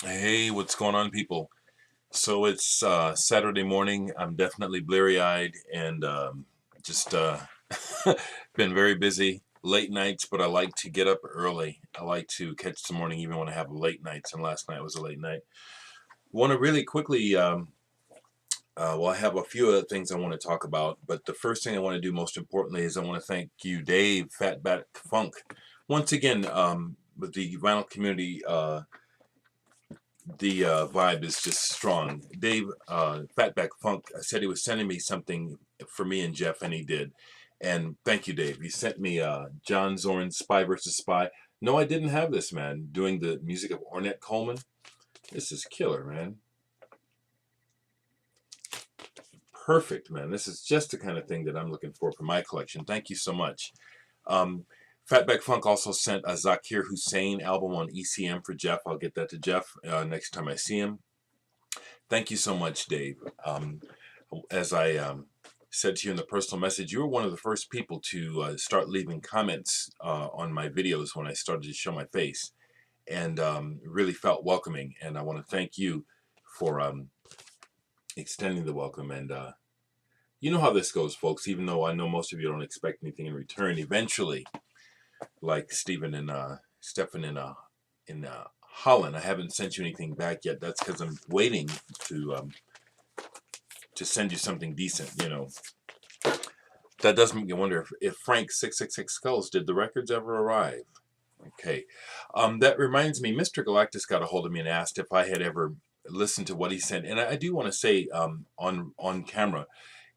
Hey, what's going on, people? So it's Saturday morning. I'm definitely bleary-eyed and just been very busy. Late nights, but I like to get up early. I like to catch the morning even when I have late nights, and last night was a late night. Want to really quickly, well, I have a few other things I want to talk about, but the first thing I want to do most importantly is I want to thank you, Dave, fatbackfunk. Once again, with the vinyl community, the vibe is just strong. Dave, Fatback Funk, said he was sending me something for me and Jeff, and he did. And thank you, Dave. He sent me John Zorn's Spy versus Spy. No, I didn't have this, man. Doing the music of Ornette Coleman. This is killer, man. Perfect, man. This is just the kind of thing that I'm looking for my collection. Thank you so much. Um, Fatback Funk also sent a Zakir Hussein album on ECM for Jeff. I'll get that to Jeff next time I see him. Thank you so much, Dave. As I said to you in the personal message, you were one of the first people to start leaving comments on my videos when I started to show my face, and really felt welcoming. And I want to thank you for extending the welcome. And you know how this goes, folks. Even though I know most of you don't expect anything in return, eventually, like Stefan in Holland, I haven't sent you anything back yet. That's because I'm waiting to send you something decent, you know. That does make me wonder if Frank 666 Skulls, did the records ever arrive? Okay. That reminds me, Mr. Galactus got a hold of me and asked if I had ever listened to what he sent. And I do want to say on camera,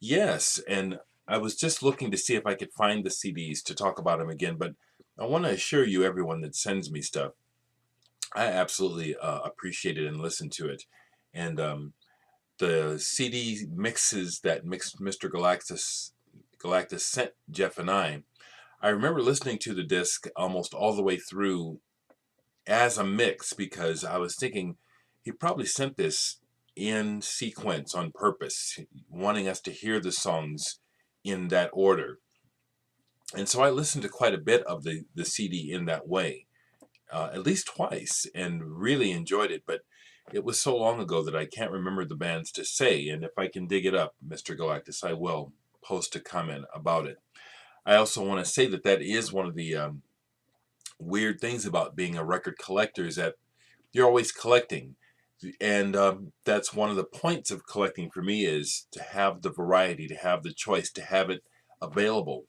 yes. And I was just looking to see if I could find the CDs to talk about them again. But I want to assure you, everyone that sends me stuff, I absolutely appreciate it and listen to it. And the CD mixes that Mr. Galactus sent Jeff and I remember listening to the disc almost all the way through as a mix because I was thinking he probably sent this in sequence on purpose, wanting us to hear the songs in that order. And so I listened to quite a bit of the CD in that way, at least twice, and really enjoyed it. But it was so long ago that I can't remember the bands to say. And if I can dig it up, Mr. Galactus, I will post a comment about it. I also want to say that that is one of the weird things about being a record collector is that you're always collecting. And that's one of the points of collecting for me is to have the variety, to have the choice, to have it available.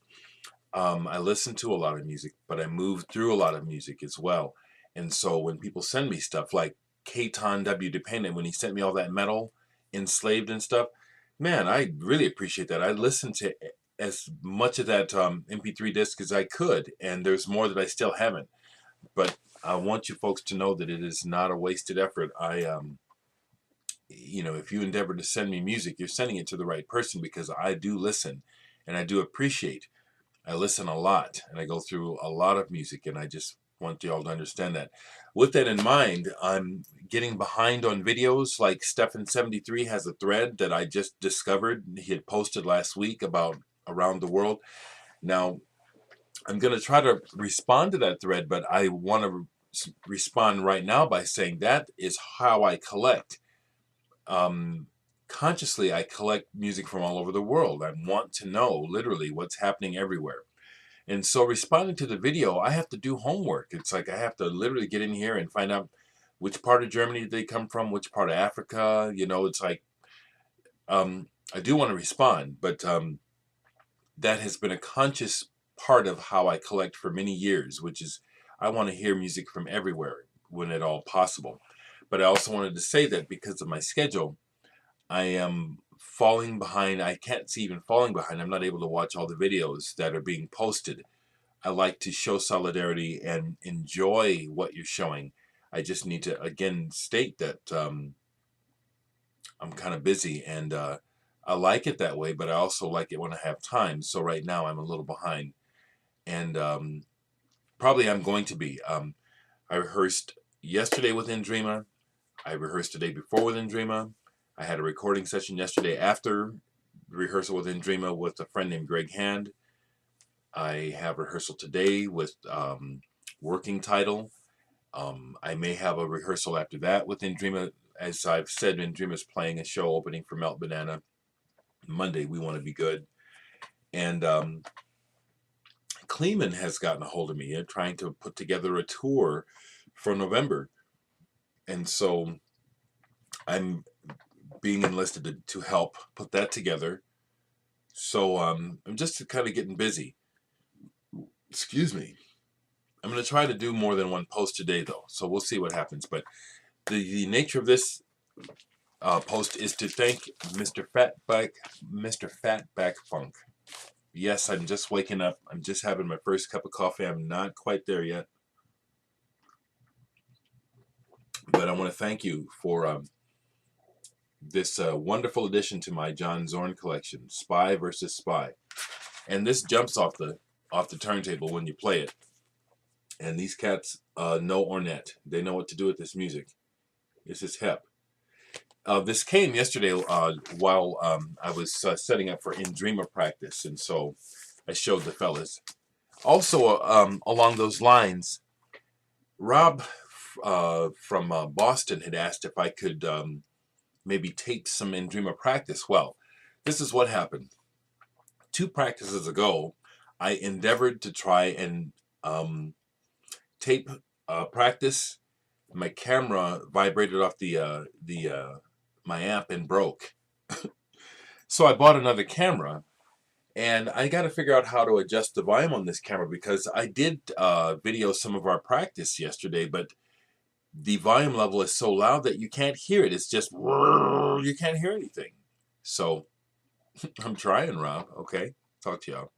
I listen to a lot of music, but I move through a lot of music as well. And so when people send me stuff like Katon W. Dependent, when he sent me all that metal, Enslaved and stuff, man, I really appreciate that. I listened to as much of that MP3 disc as I could, and there's more that I still haven't. But I want you folks to know that it is not a wasted effort. You know, if you endeavor to send me music, you're sending it to the right person because I do listen and I do appreciate. I listen a lot and I go through a lot of music, and I just want you all to understand that. With that in mind, I'm getting behind on videos. Like Stefan73 has a thread that I just discovered. He had posted last week about around the world. Now, I'm going to try to respond to that thread, but I want to respond right now by saying that is how I collect. Um, Consciously, I collect music from all over the world. I want to know literally what's happening everywhere. And so responding to the video, I have to do homework. It's like I have to literally get in here and find out which part of Germany did they come from, which part of Africa. You know, it's like I do want to respond, but that has been a conscious part of how I collect for many years, which is I want to hear music from everywhere when at all possible. But I also wanted to say that because of my schedule, I am falling behind. I can't see even falling behind. I'm not able to watch all the videos that are being posted. I like to show solidarity and enjoy what you're showing. I just need to again state that I'm kind of busy and I like it that way, but I also like it when I have time. So right now I'm a little behind, and probably I'm going to be. I rehearsed yesterday with Dreama. I rehearsed the day before with Dreama. I had a recording session yesterday after rehearsal with Dreama with a friend named Greg Hand. I have rehearsal today with Working Title, I may have a rehearsal after that with Indreama. As I've said, Indreama's playing a show opening for Melt Banana Monday. We want to be good. And Kleeman has gotten a hold of me and trying to put together a tour for November. And so I'm being enlisted to help put that together. So I'm just kind of getting busy. Excuse me. I'm going to try to do more than one post today, though. So we'll see what happens. But the nature of this post is to thank Mr. Fatbackfunk. Yes, I'm just waking up. I'm just having my first cup of coffee. I'm not quite there yet. But I want to thank you for this wonderful addition to my John Zorn collection, Spy versus Spy. And this jumps off the turntable when you play it. And these cats know Ornette. They know what to do with this music. This is hip. This came yesterday while I was setting up for Indreama practice, and so I showed the fellas. Also, along those lines, Rob from Boston had asked if I could maybe tape some Indreama practice. Well, this is what happened. 2 practices ago, I endeavored to try and tape practice. My camera vibrated off my amp and broke. So I bought another camera, and I got to figure out how to adjust the volume on this camera, because I did video some of our practice yesterday, but the volume level is so loud that you can't hear it. It's just, you can't hear anything. So I'm trying, Rob. Okay, talk to y'all.